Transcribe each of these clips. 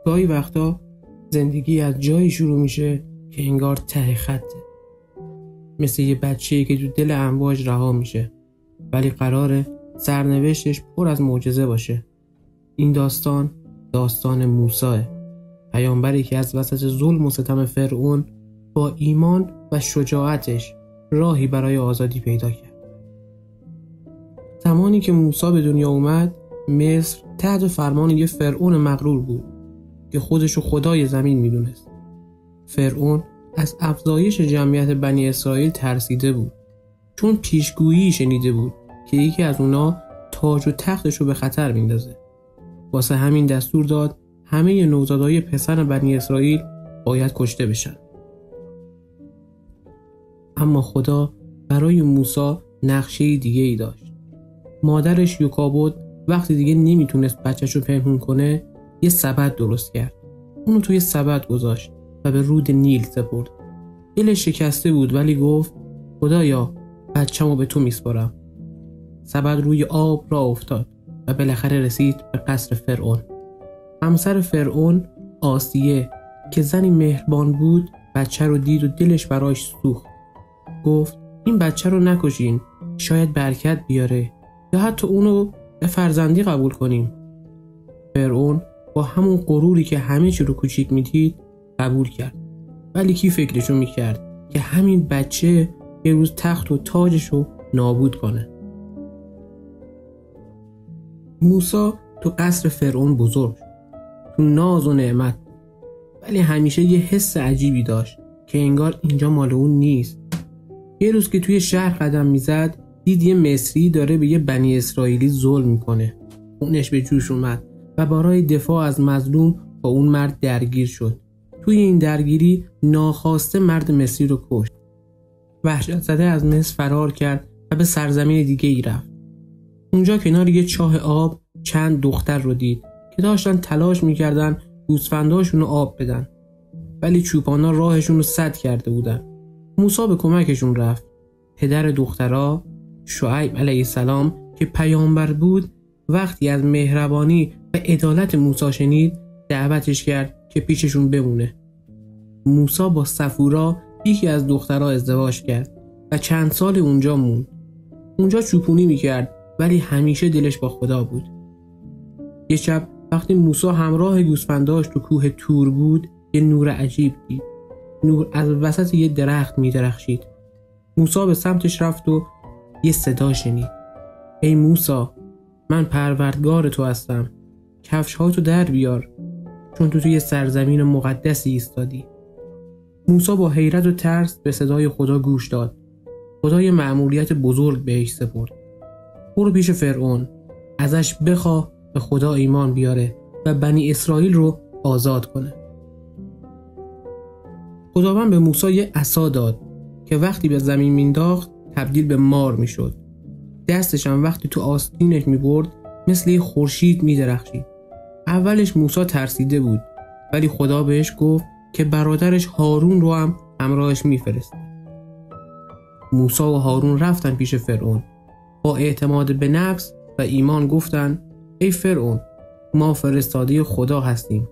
گاهی وقتا زندگی از جایی شروع میشه که انگار ته خطه، مثل یه بچه‌ای که تو دل امواج رها میشه، ولی قراره سرنوشتش پر از معجزه باشه. این داستان موسی، پیامبری که از وسط ظلم و ستم فرعون با ایمان و شجاعتش راهی برای آزادی پیدا کرد. زمانی که موسی به دنیا اومد، مصر تحت فرمان یه فرعون مغرور بود که خودشو خدای زمین میدونست. فرعون از افزایش جمعیت بنی اسرائیل ترسیده بود، چون پیشگویی شنیده بود که یکی از اونا تاج و تختشو به خطر میندازه. واسه همین دستور داد همه نوزادای پسر بنی اسرائیل باید کشته بشن. اما خدا برای موسی نقشه دیگه ای داشت. مادرش یوکابد وقتی دیگه نمیتونست بچه‌شو پنهون کنه، یه سبد درست کرد. اونو توی سبد گذاشت و به رود نیل سپرد. دلش شکسته بود ولی گفت خدایا بچه‌مو به تو میسپارم. سبد روی آب راه افتاد و بالاخره رسید به قصر فرعون. همسر فرعون آسیه که زنی مهربان بود بچه رو دید و دلش براش سوخت. گفت این بچه رو نکشین، شاید برکت بیاره یا حتی اونو به فرزندی قبول کنیم. فرعون با همون غروری که همه چی رو کوچیک میدید قبول کرد، ولی کی فکرشو میکرد که همین بچه یه روز تخت و تاجش رو نابود کنه. موسی تو قصر فرعون بزرگ شد، تو ناز و نعمت، ولی همیشه یه حس عجیبی داشت که انگار اینجا مال اون نیست. یه روز که توی شهر قدم میزد، دید یه مصری داره به یه بنی اسرائیلی ظلم میکنه. خونش به جوش اومد و برای دفاع از مظلوم با اون مرد درگیر شد. توی این درگیری ناخواسته مرد مصری رو کشت. وحشت زده از مصر فرار کرد و به سرزمین دیگه ای رفت. اونجا کنار یه چاه آب چند دختر رو دید که داشتن تلاش میکردن گوسفنداشون رو آب بدن، ولی چوپانا راهشون رو سد کرده بودن. موسی به کمکشون رفت. پدر دخترها شعیب علیه السلام که پیامبر بود، وقتی از مهربانی و عدالت موسی شنید، دعوتش کرد که پیششون بمونه. موسی با صفورا یکی از دخترها ازدواج کرد و چند سال اونجا موند. اونجا چوپونی میکرد ولی همیشه دلش با خدا بود. یه شب وقتی موسی همراه گوسفنداش تو کوه تور بود، یه نور عجیب دید. نور از وسط یه درخت میدرخشید. موسی به سمتش رفت و یه صدا شنید. ای موسی، من پروردگار تو هستم. کفش‌هاتو در بیار، چون تو توی سرزمین مقدسی ایستادی. موسی با حیرت و ترس به صدای خدا گوش داد. خدا یه مأموریت بزرگ بهش سپرد. برو پیش فرعون، ازش بخواه به خدا ایمان بیاره و بنی اسرائیل رو آزاد کنه. خداوند به موسی یه عصا داد که وقتی به زمین مینداخت تبدیل به مار میشد. دستش هم وقتی تو آستینش میبرد مثل یه خورشید میدرخشید. اولش موسی ترسیده بود، ولی خدا بهش گفت که برادرش هارون رو هم همراهش میفرسته. موسی و هارون رفتن پیش فرعون. با اعتماد به نفس و ایمان گفتن ای فرعون، ما فرستاده خدا هستیم،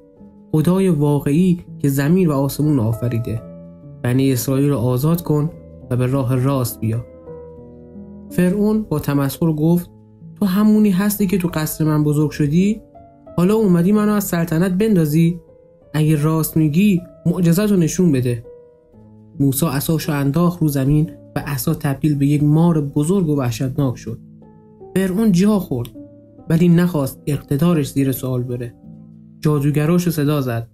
خدای واقعی که زمین و آسمون آفریده. بنی اسرائیل رو آزاد کن و به راه راست بیا. فرعون با تمسخر گفت تو همونی هستی که تو قصر من بزرگ شدی؟ حالا اومدی منو از سلطنت بندازی؟ اگه راست میگی معجزه‌تو نشون بده. موسی عصاشو انداخت رو زمین و عصا تبدیل به یک مار بزرگ و وحشتناک شد. فرعون جا خورد، ولی نخواست اقتدارش زیر سوال بره. جادوگراشو صدا زد.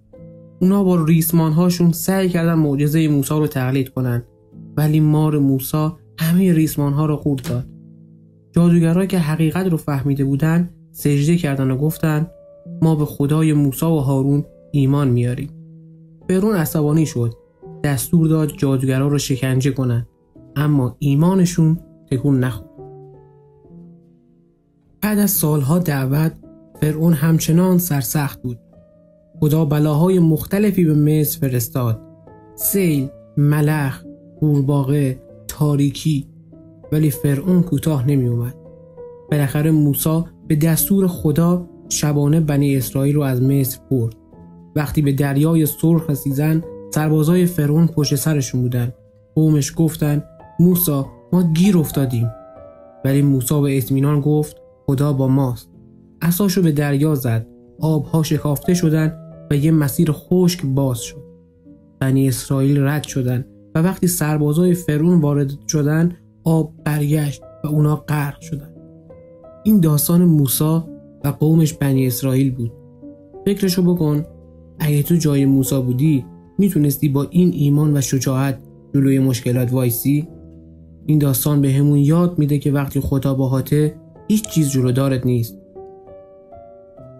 اونا با ریسمانهاشون سعی کردن معجزه موسی رو تقلید کنن، ولی مار موسی همه ریسمانها رو خورد داد. جادوگرها که حقیقت رو فهمیده بودن سجده کردن و گفتن ما به خدای موسی و هارون ایمان میاریم. فرعون عصبانی شد، دستور داد جادوگرها رو شکنجه کنن، اما ایمانشون تکون نخورد. بعد از سالها دعوت، فرعون همچنان سرسخت بود. خدا بلاهای مختلفی به مصر فرستاد: سیل، ملخ، قورباغه، تاریکی، ولی فرعون کوتاه نمی اومد. بالاخره موسی به دستور خدا شبانه بنی اسرائیل رو از مصر برد. وقتی به دریای سرخ رسیدن، سربازای فرعون پشت سرشون بودن. قومش گفتن موسی ما گیر افتادیم. ولی موسی به اطمینان گفت خدا با ماست. عصاشو به دریا زد، آبها شکافته شدن و یه مسیر خشک باز شد. بنی اسرائیل رد شدن و وقتی سربازای فرعون وارد شدن، آب برگشت و اونا غرق شدن. این داستان موسی و قومش بنی اسرائیل بود. فکرشو بکن، اگه تو جای موسی بودی میتونستی با این ایمان و شجاعت جلوی مشکلات وایسی؟ این داستان به همون یاد میده که وقتی خدا باهاته هیچ چیز جلودارت نیست.